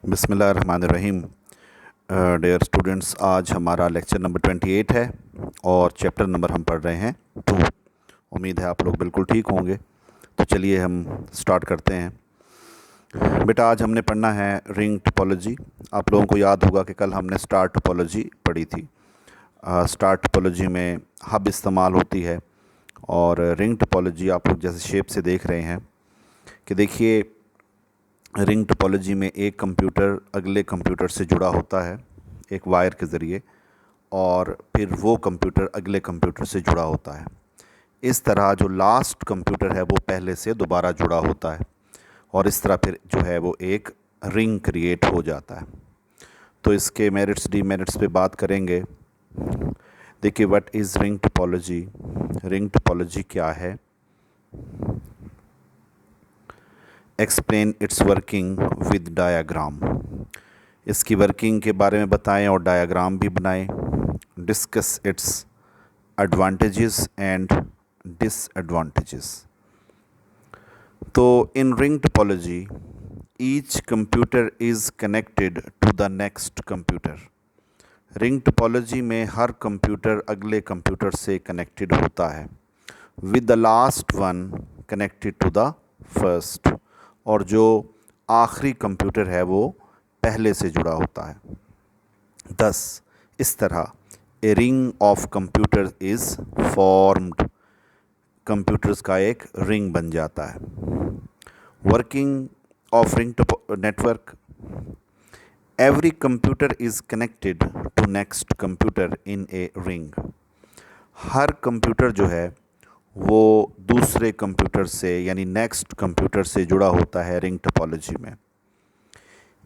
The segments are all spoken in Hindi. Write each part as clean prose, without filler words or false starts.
बिस्मिल्लाहिर्रहमानिर्रहीम। डियर स्टूडेंट्स, आज हमारा लेक्चर नंबर 28 है और चैप्टर नंबर हम पढ़ रहे हैं 2। उम्मीद है आप लोग बिल्कुल ठीक होंगे। तो चलिए हम स्टार्ट करते हैं। बेटा, आज हमने पढ़ना है रिंग टोपोलॉजी। आप लोगों को याद होगा कि कल हमने स्टार टोपोलॉजी पढ़ी थी। स्टार टोपोलॉजी में हब इस्तेमाल होती है और रिंग टोपोलॉजी आप लोग जैसे शेप से देख रहे हैं कि देखिए, रिंग टोपोलॉजी में एक कंप्यूटर अगले कंप्यूटर से जुड़ा होता है एक वायर के ज़रिए, और फिर वो कंप्यूटर अगले कंप्यूटर से जुड़ा होता है। इस तरह जो लास्ट कंप्यूटर है वो पहले से दोबारा जुड़ा होता है और इस तरह फिर जो है वो एक रिंग क्रिएट हो जाता है। तो इसके मेरिट्स डीमेरिट्स पे बात करेंगे। देखिए, what is ring topology. Ring topology क्या है, explain its working with diagram. इसकी वर्किंग के बारे में बताएं और डायाग्राम भी बनाएं। Discuss its advantages and disadvantages. तो in ring topology each computer is connected to the next computer. Ring topology में हर कंप्यूटर अगले कंप्यूटर से कनेक्टेड होता है, with the last one connected to the first, और जो आखिरी कंप्यूटर है वो पहले से जुड़ा होता है। दस इस तरह a ring of computer is formed. Computers का एक रिंग बन जाता है। Working of ring network. Every computer is connected to next computer in a ring. हर कंप्यूटर जो है वो दूसरे कंप्यूटर से यानी नेक्स्ट कंप्यूटर से जुड़ा होता है रिंग टोपोलॉजी में।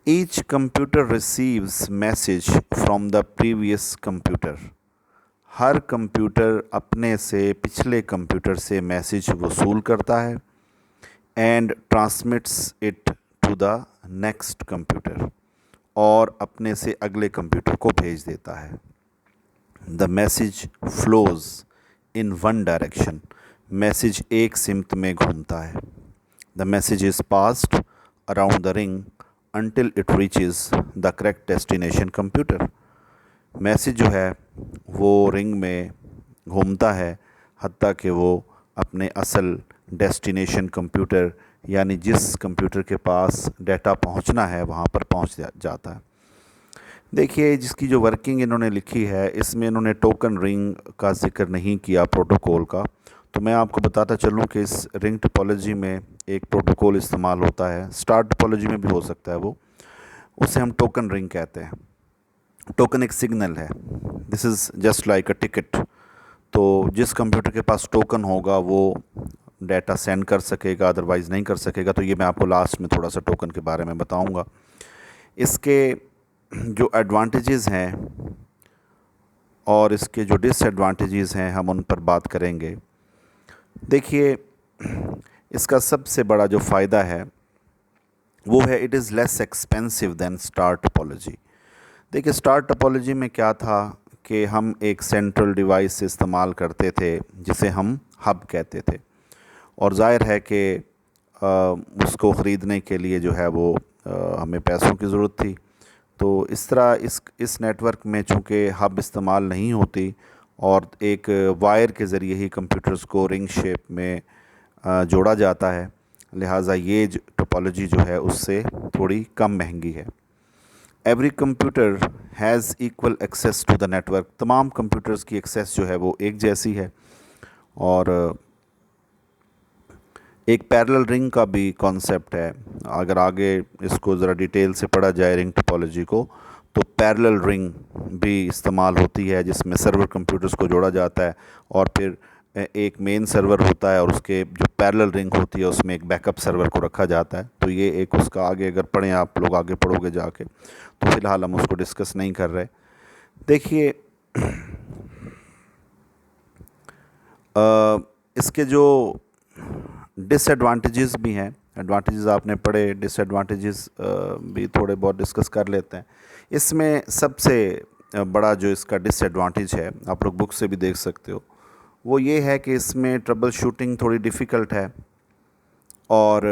Each computer receives message from the previous computer. हर कंप्यूटर अपने से पिछले कंप्यूटर से मैसेज वसूल करता है and transmits it to the next computer, और अपने से अगले कंप्यूटर को भेज देता है। The message flows in one direction. Message एक सिमत में घूमता है। The message is passed around the ring until it reaches the correct destination computer। मैसेज जो है वो रिंग में घूमता है हत्ता कि वो अपने असल डेस्टिनेशन कंप्यूटर यानी जिस कंप्यूटर के पास डाटा पहुंचना है वहां पर पहुंच जाता है। देखिए, जिसकी जो वर्किंग इन्होंने लिखी है इसमें इन्होंने टोकन रिंग का जिक्र नहीं किया, प्रोटोकॉल का। तो मैं आपको बताता चलूं कि इस रिंग टोपोलॉजी में एक प्रोटोकॉल इस्तेमाल होता है, स्टार टोपोलॉजी में भी हो सकता है वो, उसे हम टोकन रिंग कहते हैं। टोकन एक सिग्नल है, this is just like a ticket. तो जिस कंप्यूटर के पास टोकन होगा वो डाटा सेंड कर सकेगा, अदरवाइज़ नहीं कर सकेगा। तो ये मैं आपको लास्ट में थोड़ा सा टोकन के बारे में बताऊंगा। इसके जो एडवांटेजेस हैं और इसके जो डिसएडवांटेजेस हैं हम उन पर बात करेंगे। देखिए, इसका सबसे बड़ा जो फ़ायदा है वो है it is less expensive than star topology. देखिए, स्टार टोपोलॉजी में क्या था कि हम एक सेंट्रल डिवाइस इस्तेमाल करते थे जिसे हम हब कहते थे, और ज़ाहिर है कि उसको ख़रीदने के लिए जो है वो हमें पैसों की ज़रूरत थी। तो इस तरह इस नेटवर्क में चूँकि हब इस्तेमाल नहीं होती और एक वायर के ज़रिए ही कंप्यूटर्स को रिंग शेप में जोड़ा जाता है, लिहाजा ये टोपोलॉजी जो है उससे थोड़ी कम महंगी है। Every computer has equal access to the network. तमाम कंप्यूटर्स की एक्सेस जो है वो एक जैसी है। और एक पैरेलल रिंग का भी कॉन्सेप्ट है। अगर आगे इसको ज़रा डिटेल से पढ़ा जाए रिंग टोपोलॉजी को, तो पैरेलल रिंग भी इस्तेमाल होती है जिसमें सर्वर कंप्यूटर्स को जोड़ा जाता है और फिर एक मेन सर्वर होता है और उसके जो पैरेलल रिंग होती है उसमें एक बैकअप सर्वर को रखा जाता है। तो ये एक उसका आगे अगर पढ़ें, आप लोग आगे पढ़ोगे जाके, तो फ़िलहाल हम उसको डिस्कस नहीं कर रहे। देखिए, इसके जो डिसएडवांटेजेस भी हैं, एडवांटेजेस आपने पढ़े, डिसएडवांटेजेस भी थोड़े बहुत डिस्कस कर लेते हैं। इसमें सबसे बड़ा जो इसका डिसएडवांटेज है, आप लोग बुक से भी देख सकते हो, वो ये है कि इसमें ट्रबल शूटिंग थोड़ी डिफ़िकल्ट है। और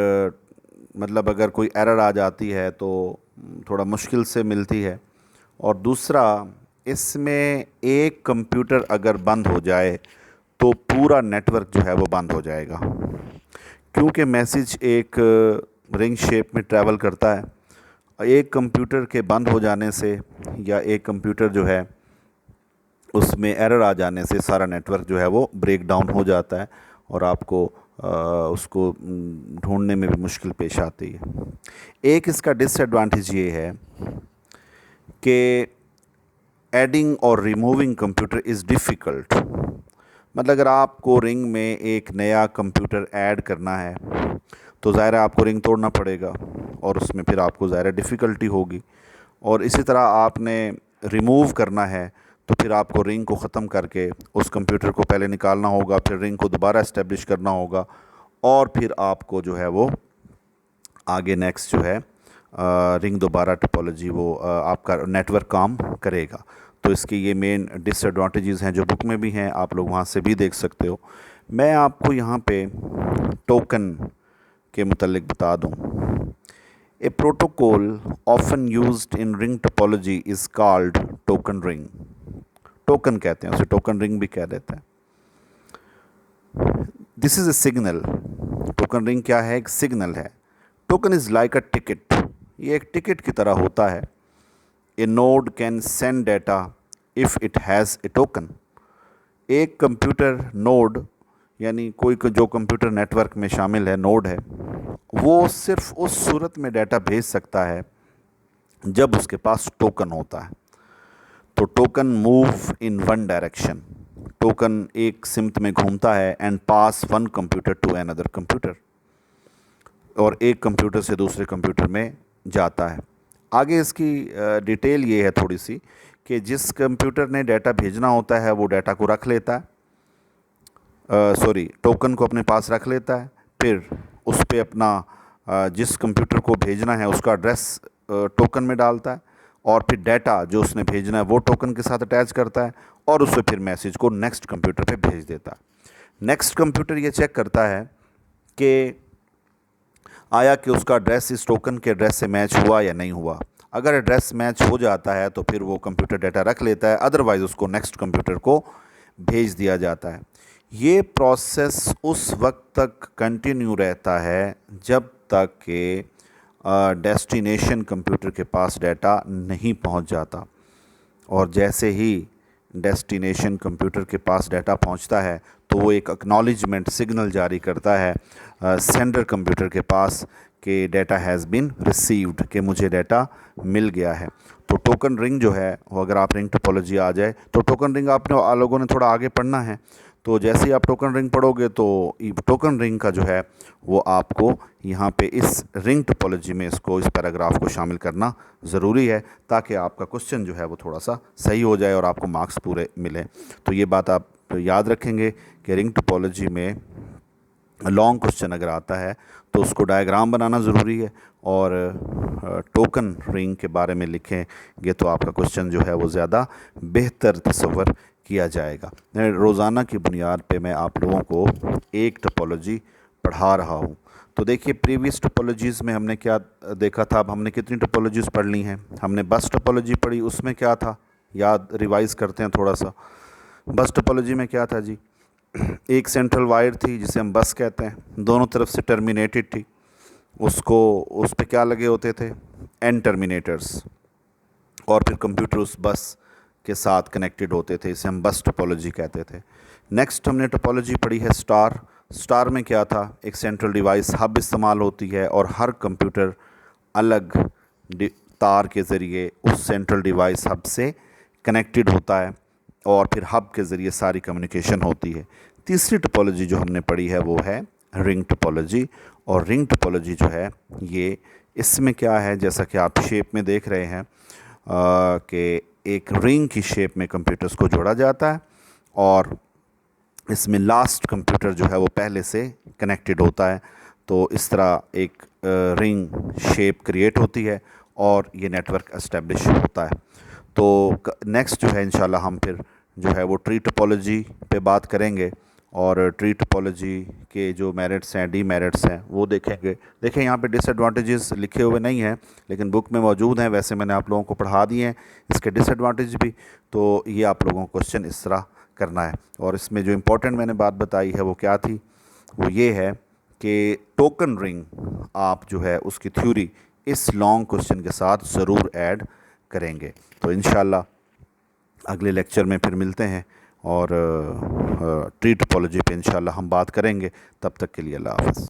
मतलब अगर कोई एरर आ जाती है तो थोड़ा मुश्किल से मिलती है। और दूसरा, इसमें एक कंप्यूटर अगर बंद हो जाए तो पूरा नेटवर्क जो है वो बंद हो जाएगा, क्योंकि मैसेज एक रिंग शेप में ट्रैवल करता है। एक कंप्यूटर के बंद हो जाने से या एक कंप्यूटर जो है उसमें एरर आ जाने से सारा नेटवर्क जो है वो ब्रेक डाउन हो जाता है और आपको उसको ढूंढने में भी मुश्किल पेश आती है। एक इसका डिसएडवांटेज ये है कि एडिंग और रिमूविंग कंप्यूटर इज़ डिफ़िकल्ट। मतलब अगर आपको रिंग में एक नया कंप्यूटर ऐड करना है तो ज़ाहिर है आपको रिंग तोड़ना पड़ेगा और उसमें फिर आपको ज़ाहिर डिफ़िकल्टी होगी। और इसी तरह आपने रिमूव करना है तो फिर आपको रिंग को ख़त्म करके उस कंप्यूटर को पहले निकालना होगा, फिर रिंग को दोबारा इस्टेब्लिश करना होगा और फिर आपको जो है वो आगे नेक्स्ट जो है रिंग दोबारा टोपोलॉजी वो आपका नेटवर्क काम करेगा। तो इसके ये मेन डिसएडवांटेजेस हैं जो बुक में भी हैं, आप लोग वहाँ से भी देख सकते हो। मैं आपको यहाँ पे टोकन के मुतल्लिक बता दूँ। A protocol often used in ring topology is called token ring. Token कहते हैं उसे, टोकन रिंग भी कह देते हैं। This is a signal. Token ring क्या है? एक सिग्नल है। Token is like a ticket. ये एक टिकट की तरह होता है। A node can send data if it has a token. एक कंप्यूटर नोड यानी कोई जो कंप्यूटर नेटवर्क में शामिल है, नोड है, वो सिर्फ उस सूरत में डाटा भेज सकता है जब उसके पास टोकन होता है। तो token move in one direction. Token एक सिमत में घूमता है and pass one computer to another computer, और एक कंप्यूटर से दूसरे कंप्यूटर में जाता है। आगे इसकी डिटेल ये है थोड़ी सी कि जिस कंप्यूटर ने डाटा भेजना होता है वो डाटा को रख लेता है, टोकन को अपने पास रख लेता है, फिर उस पर अपना जिस कंप्यूटर को भेजना है उसका एड्रेस टोकन में डालता है और फिर डाटा जो उसने भेजना है वो टोकन के साथ अटैच करता है और उससे फिर मैसेज को नेक्स्ट कंप्यूटर पे भेज देता है। नेक्स्ट कंप्यूटर ये चेक करता है कि आया कि उसका एड्रेस इस टोकन के एड्रेस से मैच हुआ या नहीं हुआ। अगर एड्रेस मैच हो जाता है तो फिर वो कंप्यूटर डाटा रख लेता है, अदरवाइज़ उसको नेक्स्ट कंप्यूटर को भेज दिया जाता है। ये प्रोसेस उस वक्त तक कंटिन्यू रहता है जब तक कि डेस्टिनेशन कंप्यूटर के पास डाटा नहीं पहुंच जाता, और जैसे ही डेस्टिनेशन कंप्यूटर के पास डाटा पहुंचता है तो वो एक एक्नॉलेजमेंट सिग्नल जारी करता है सेंडर कंप्यूटर के पास कि डाटा हैज़ बीन रिसीव्ड, कि मुझे डाटा मिल गया है। तो टोकन रिंग जो है वो, अगर आप रिंग टोपोलॉजी आ जाए तो टोकन रिंग आपने लोगों ने थोड़ा आगे पढ़ना है, तो जैसे ही आप टोकन रिंग पढ़ोगे तो टोकन रिंग का जो है वो आपको यहाँ पे इस रिंग टोपोलॉजी में इस पैराग्राफ को शामिल करना ज़रूरी है ताकि आपका क्वेश्चन जो है वो थोड़ा सा सही हो जाए और आपको मार्क्स पूरे मिले। तो ये बात आप याद रखेंगे कि रिंग टोपोलॉजी में लॉन्ग क्वेश्चन अगर आता है तो उसको डायग्राम बनाना ज़रूरी है, और टोकन रिंग के बारे में लिखेंगे तो आपका क्वेश्चन जो है वो ज़्यादा बेहतर तस्वर किया जाएगा। रोज़ाना की बुनियाद पे मैं आप लोगों को एक टोपोलॉजी पढ़ा रहा हूँ। तो देखिए, प्रीवियस टोपोलॉजीज़ में हमने क्या देखा था, अब हमने कितनी टोपोलॉजीज़ पढ़ ली हैं। हमने बस टोपोलॉजी पढ़ी, उसमें क्या था याद रिवाइज़ करते हैं थोड़ा सा। बस टोपोलॉजी में क्या था जी, एक सेंट्रल वायर थी जिसे हम बस कहते हैं, दोनों तरफ से टर्मिनेटेड थी, उसको उस पे क्या लगे होते थे, एन टर्मिनेटर्स, और फिर कंप्यूटर उस बस के साथ कनेक्टेड होते थे, इसे हम बस टोपोलॉजी कहते थे। नेक्स्ट हमने टोपोलॉजी पढ़ी है स्टार। स्टार में क्या था, एक सेंट्रल डिवाइस हब इस्तेमाल होती है और हर कंप्यूटर अलग तार के ज़रिए उस सेंट्रल डिवाइस हब से कनेक्टेड होता है और फिर हब के ज़रिए सारी कम्युनिकेशन होती है। तीसरी टोपोलॉजी जो हमने पढ़ी है वो है रिंग टोपोलॉजी, और रिंग टोपोलॉजी जो है ये, इसमें क्या है, जैसा कि आप शेप में देख रहे हैं कि एक रिंग की शेप में कंप्यूटर्स को जोड़ा जाता है और इसमें लास्ट कंप्यूटर जो है वो पहले से कनेक्टेड होता है। तो इस तरह एक रिंग शेप क्रिएट होती है और ये नेटवर्क एस्टेब्लिश होता है। तो नेक्स्ट जो है इंशाल्लाह हम फिर जो है वो ट्री टोपोलॉजी पे बात करेंगे और ट्री टोपोलॉजी के जो मेरिट्स हैं, डीमेरिट्स हैं, वो देखेंगे। देखें यहाँ पे डिसएडवांटेजेस लिखे हुए नहीं हैं, लेकिन बुक में मौजूद हैं। वैसे मैंने आप लोगों को पढ़ा दिए हैं इसके डिसएडवांटेज भी, तो ये आप लोगों को क्वेश्चन इस तरह करना है। और इसमें जो इम्पोर्टेंट मैंने बात बताई है वो क्या थी, वो ये है कि टोकन रिंग आप जो है उसकी थ्योरी इस लॉन्ग क्वेश्चन के साथ ज़रूर ऐड करेंगे। तो इंशाल्लाह अगले लेक्चर में फिर मिलते हैं और ट्री टोपोलॉजी पे इंशाल्लाह हम बात करेंगे। तब तक के लिए अल्लाह हाफ़िज़।